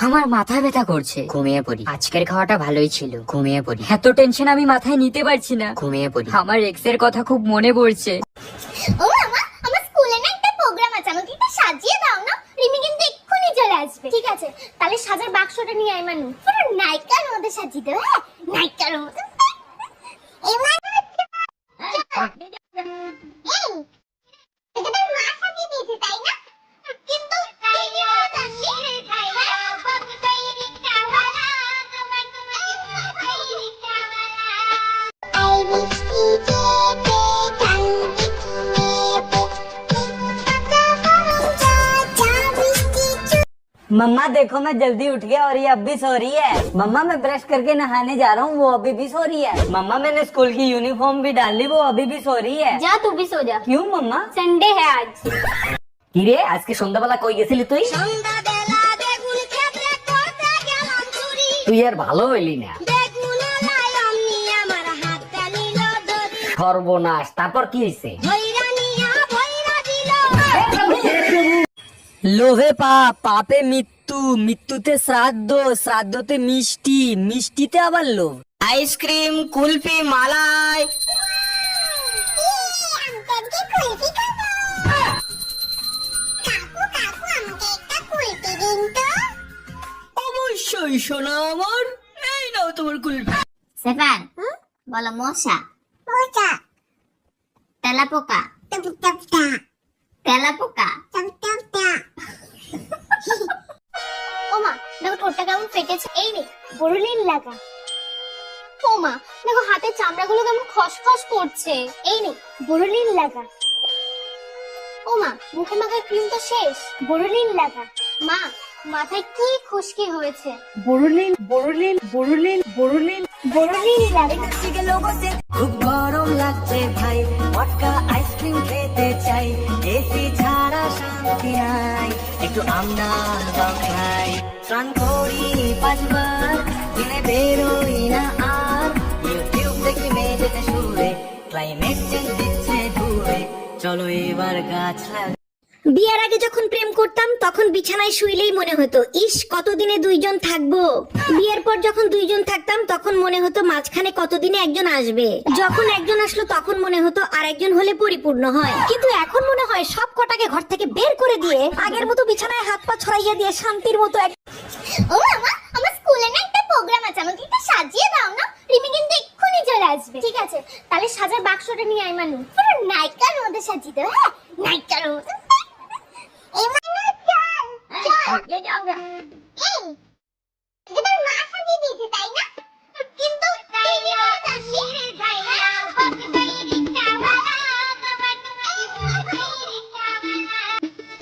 আমার মাথা ব্যথা করছে, ঘুমিয়ে পড়ি। আজকের খাওয়াটা ভালোই ছিল, ঘুমিয়ে পড়ি। এত টেনশন আমি মাথায় নিতে পারছি না, ঘুমিয়ে পড়ি। আমার এক্স এর কথা খুব মনে পড়ছে। ও মামা, আমার স্কুলে না একটা প্রোগ্রাম আছে, আমাকে একটু সাজিয়ে দাও না। রিমি কিন্তু এক্ষুনি চলে আসবে। ঠিক আছে, তাহলে সাজার বাক্সটা নিয়ে আয় মানু। পুরো নায়িকার মধ্যে সাজিয়ে দেবো। হ্যাঁ, নায়িকার মধ্যে। এবার এটা তোর মা সাজিয়ে দিয়েছে তাই না? কিন্তু मम्मा देखो मैं जल्दी उठ गया और ये अब भी सो रही है। मम्मा मैं ब्रश करके नहाने जा रहा हूँ, वो अभी भी सो रही है। मम्मा मैंने स्कूल की यूनिफॉर्म भी डाल ली, वो अभी भी सो रही है। যা, তুই भी सो जा। क्यों मम्मा? संडे है आज। কি রে আজকে সন্ধ্যাবেলা কই গেছিলি তুই? সন্ধ্যাবেলা বেগুন ক্ষেত্রে করতে গেলাম চুরি। তুই আর ভালো হইলি না। বেগুন লাই অমনি আমার হাতটা নিল ধরি। সর্বনাশ, তারপর কি হয়েছে? ভৈরা নিয়া ভৈরা দিল। লোভে পাপ, পাপে মৃত্যু, মৃত্যুতে শ্রাদ্ধ, শ্রাদ্ধতে মিষ্টি, মিষ্টিতে আবার লোভ। আইসক্রিম, কুলফি, মালাই। আঙ্কেলকে কুলফি খাবো। কাকু কাকু আমাকে একটা কুলফি দিন তো। অবশ্যই সোনা আমার, এই নাও তোমার কুলফি। সেফান, বলো মশা। মশা। তেলাপোকা। তেলাপোকা। তেলাপোকা। ওমা, দেখো ঠোঁটটা কেমন ফেটেছে। এই নে বড়লিন লাগা। ওমা, দেখো হাতের চামড়াগুলো কেমন খসখস করছে। এই নে বড়লিন লাগা। ওমা, মুখে মাখার ক্রিম তো শেষ, বড়লিন লাগা। মা, মাথায় কি খুশকি হয়েছে। বড়লিন বড়লিন বড়লিন বড়লিন বড়লিন লাগা। খুব গরম লাগছে ভাই, মটকা আইসক্রিম খেতে চাই, এসি ছাড়া শান্তি নাই, একটু আমদান খাই। স্নান করি 5 বার, দিনে বেরোই না আর, ইউটিউব দেখি মেঝেতে শুয়ে, ক্লাইমেট চেঞ্জ দিচ্ছে ধুয়ে, চলো এবার গাছ লাগাই। বিয়ের আগে যখন প্রেম করতাম তখন বিছানায় শুইলেই মনে হতো ইস কতদিনে দুইজন থাকবো। বিয়ের পর যখন দুইজন থাকতাম তখন মনে হতো মাঝখানে কতদিনে একজন আসবে। যখন একজন আসলো তখন মনে হতো আর একজন হলে পরিপূর্ণ হয়। কিন্তু এখন মনে হয় সব কটাকে ঘর থেকে বের করে দিয়ে আগের মতো বিছানায় হাত পা ছড়াইয়া দিয়ে শান্তির মতো ও মামা, আমার স্কুলে না একটা প্রোগ্রাম আছে, আমাকে একটু সাজিয়ে দাও না। রিমি কিন্তু এক্ষুনি চলে আসবে। ঠিক আছে, তাহলে সাজার বাক্সটা নিয়ে আয় মানু। পুরো নায়িকার মধ্যে সাজিয়ে দেবো। হ্যাঁ,